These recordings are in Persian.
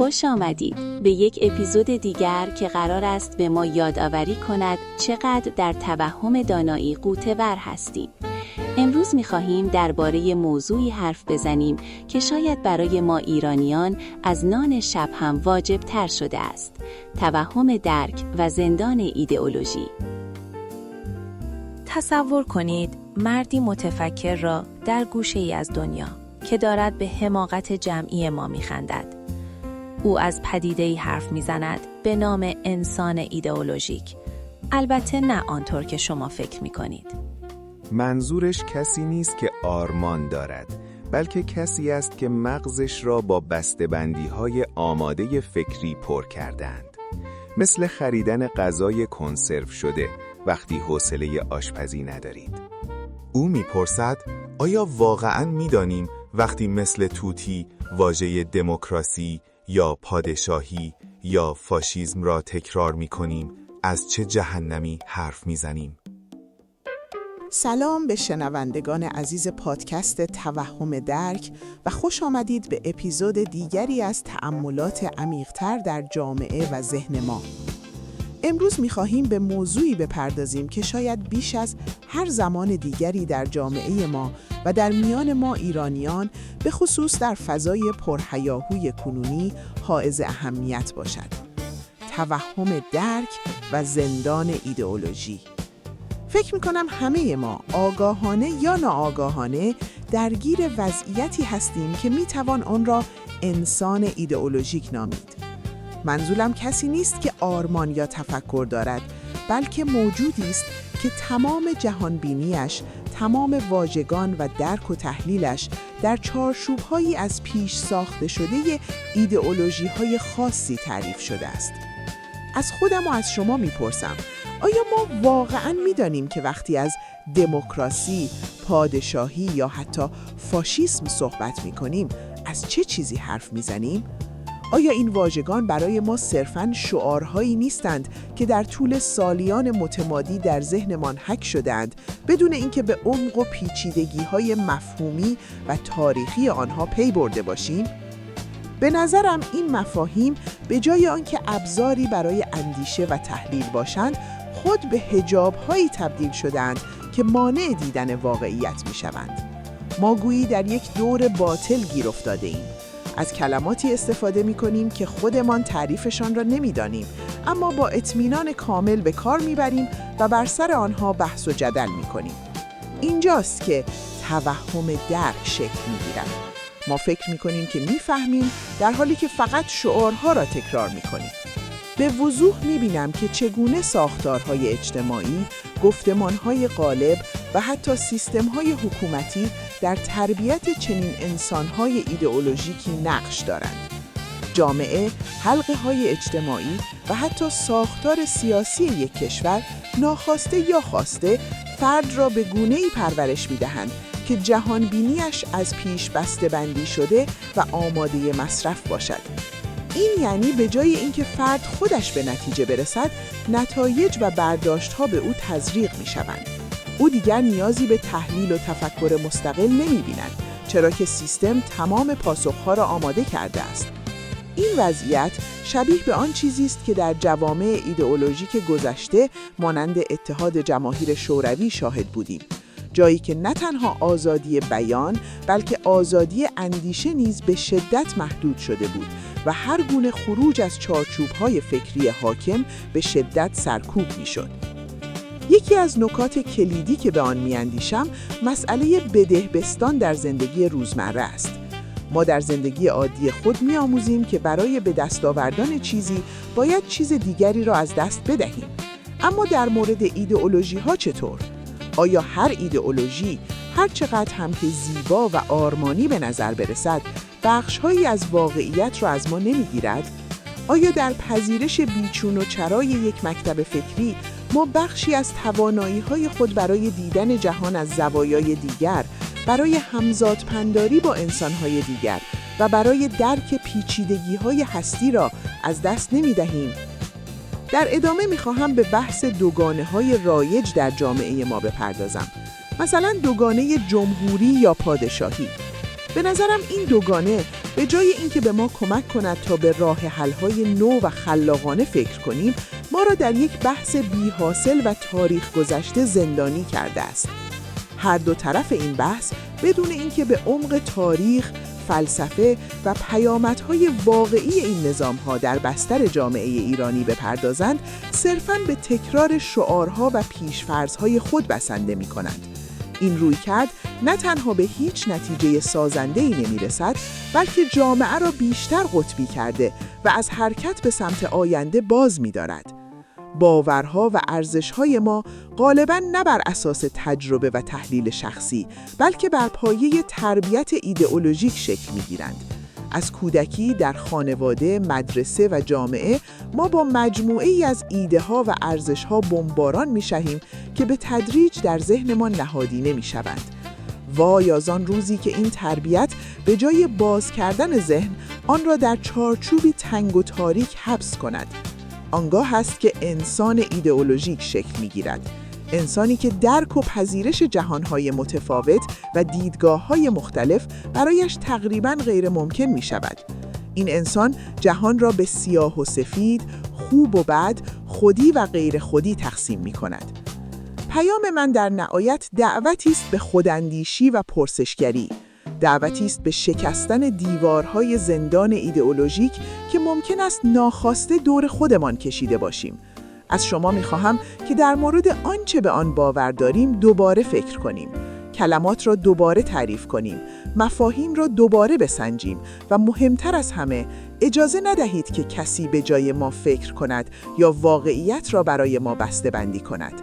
خوش آمدید به یک اپیزود دیگر که قرار است به ما یادآوری کند چقدر در توهم دانایی غوطه‌ور هستیم. امروز می‌خواهیم درباره موضوعی حرف بزنیم که شاید برای ما ایرانیان از نان شب هم واجب تر شده است. توهم درک و زندان ایدئولوژی. تصور کنید مردی متفکر را در گوشه‌ای از دنیا که دارد به حماقت جمعی ما می‌خندد. او از پدیده‌ای حرف می‌زند به نام انسان ایدئولوژیک. البته نه آنطور که شما فکر می‌کنید. منظورش کسی نیست که آرمان دارد، بلکه کسی است که مغزش را با بسته‌بندی‌های آماده فکری پر کردند. مثل خریدن غذای کنسرو شده وقتی حوصله آشپزی ندارید. او می‌پرسد آیا واقعاً می‌دانیم وقتی مثل توتی واژه دموکراسی یا پادشاهی یا فاشیسم را تکرار می‌کنیم از چه جهنمی حرف می‌زنیم؟ سلام به شنوندگان عزیز پادکست توهم درک و خوش آمدید به اپیزود دیگری از تأملات عمیق‌تر در جامعه و ذهن ما. امروز می‌خواهیم به موضوعی بپردازیم که شاید بیش از هر زمان دیگری در جامعه ما و در میان ما ایرانیان به خصوص در فضای پرهیاهوی کنونی حائز اهمیت باشد. توهم درک و زندان ایدئولوژی. فکر می‌کنم همه ما آگاهانه یا ناآگاهانه درگیر وضعیتی هستیم که می‌توان آن را انسان ایدئولوژیک نامید. منظورم کسی نیست که آرمان یا تفکر دارد، بلکه موجودی است که تمام جهانبینیش، تمام واژگان و درک و تحلیلش در چارچوب‌هایی از پیش ساخته شده ایدئولوژی‌های خاصی تعریف شده است. از خودم و از شما میپرسم، آیا ما واقعاً میدانیم که وقتی از دموکراسی، پادشاهی یا حتی فاشیسم صحبت میکنیم از چه چیزی حرف میزنیم؟ آیا این واژگان برای ما صرفاً شعارهایی نیستند که در طول سالیان متمادی در ذهنمان حک شدند بدون اینکه به عمق و پیچیدگی‌های مفهومی و تاریخی آنها پی برده باشیم؟ به نظرم این مفاهیم به جای آنکه ابزاری برای اندیشه و تحلیل باشند، خود به حجاب‌هایی تبدیل شدند که مانع دیدن واقعیت می‌شوند. ما گویی در یک دور باطل گیر افتاده‌ایم. از کلماتی استفاده می‌کنیم که خودمان تعریفشان را نمی‌دانیم، اما با اطمینان کامل به کار می‌بریم و بر سر آنها بحث و جدل می‌کنیم. اینجاست که توهم درک شکل می‌گیرد. ما فکر می‌کنیم که می‌فهمیم، در حالی که فقط شعارها را تکرار می‌کنیم. به وضوح می‌بینم که چگونه ساختارهای اجتماعی، گفتمان‌های غالب و حتی سیستم‌های حکومتی در تربیت چنین انسان‌های ایدئولوژیکی نقش دارند. جامعه، حلقه‌های اجتماعی و حتی ساختار سیاسی یک کشور ناخواسته یا خواسته فرد را به گونه‌ای پرورش می‌دهند که جهانبینیش از پیش بسته‌بندی شده و آماده مصرف باشد. این یعنی به جای اینکه فرد خودش به نتیجه برسد، نتایج و برداشت‌ها به او تزریق می‌شوند. او دیگر نیازی به تحلیل و تفکر مستقل نمی‌بیند، چرا که سیستم تمام پاسخ‌ها را آماده کرده است. این وضعیت شبیه به آن چیزی است که در جوامع ایدئولوژیک گذشته مانند اتحاد جماهیر شوروی شاهد بودیم. جایی که نه تنها آزادی بیان، بلکه آزادی اندیشه نیز به شدت محدود شده بود و هر گونه خروج از چارچوب‌های فکری حاکم به شدت سرکوب می‌شد. یکی از نکات کلیدی که به آن می‌اندیشم، مسئله بدهبستان در زندگی روزمره است. ما در زندگی عادی خود می‌آموزیم که برای به دست آوردن چیزی باید چیز دیگری را از دست بدهیم. اما در مورد ایدئولوژی‌ها چطور؟ آیا هر ایدئولوژی هر چقدر هم که زیبا و آرمانی به نظر برسد، بخش‌هایی از واقعیت را از ما نمی‌گیرد؟ آیا در پذیرش بیچون و چرای یک مکتب فکری ما بخشی از توانایی‌های خود برای دیدن جهان از زوایای دیگر، برای همزادپنداری با انسان‌های دیگر و برای درک پیچیدگی‌های هستی را از دست نمی‌دهیم؟ در ادامه می‌خواهم به بحث دوگانه‌های رایج در جامعه ما بپردازم. مثلا دوگانه جمهوری یا پادشاهی. به نظرم این دوگانه به جای اینکه به ما کمک کند تا به راه حل‌های نو و خلاقانه فکر کنیم، ما را در یک بحث بی‌حاصل و تاریخ گذشته زندانی کرده است. هر دو طرف این بحث بدون اینکه به عمق تاریخ، فلسفه و پیامدهای واقعی این نظام‌ها در بستر جامعه ایرانی بپردازند، صرفاً به تکرار شعارها و پیش‌فرض‌های خود بسنده می‌کنند. این رویکرد نه تنها به هیچ نتیجه سازنده‌ای نمی‌رسد، بلکه جامعه را بیشتر قطبی کرده و از حرکت به سمت آینده باز می‌دارد. باورها و ارزش‌های ما غالباً نه بر اساس تجربه و تحلیل شخصی، بلکه بر پایه تربیت ایدئولوژیک شکل می‌گیرند. از کودکی در خانواده، مدرسه و جامعه ما با مجموعه‌ای از ایده‌ها و ارزش‌ها بمباران می‌شویم که به تدریج در ذهنمان نهادینه می‌شوند. وای از آن روزی که این تربیت به جای باز کردن ذهن آن را در چارچوبی تنگ و تاریک حبس کند. آنگاه است که انسان ایدئولوژیک شکل می‌گیرد. انسانی که درک و پذیرش جهانهای متفاوت و دیدگاه‌های مختلف برایش تقریباً غیر ممکن می‌شود. این انسان جهان را به سیاه و سفید، خوب و بد، خودی و غیر خودی تقسیم می‌کند. پیام من در نهایت دعوتی است به خوداندیشی و پرسشگری. دعوتی است به شکستن دیوارهای زندان ایدئولوژیک که ممکن است ناخواسته دور خودمان کشیده باشیم. از شما می‌خواهم که در مورد آنچه به آن باور داریم دوباره فکر کنیم. کلمات را دوباره تعریف کنیم، مفاهیم را دوباره بسنجیم و مهمتر از همه اجازه ندهید که کسی به جای ما فکر کند یا واقعیت را برای ما بسته‌بندی کند.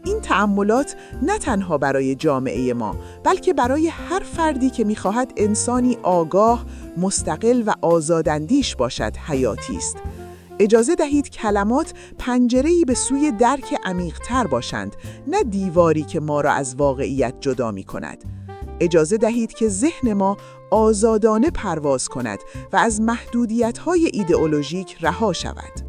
این تأملات نه تنها برای جامعه ما، بلکه برای هر فردی که می‌خواهد انسانی آگاه، مستقل و آزاداندیش باشد حیاتی است. اجازه دهید کلمات پنجره‌ای به سوی درک عمیق‌تر باشند، نه دیواری که ما را از واقعیت جدا می‌کند. اجازه دهید که ذهن ما آزادانه پرواز کند و از محدودیت‌های ایدئولوژیک رها شود.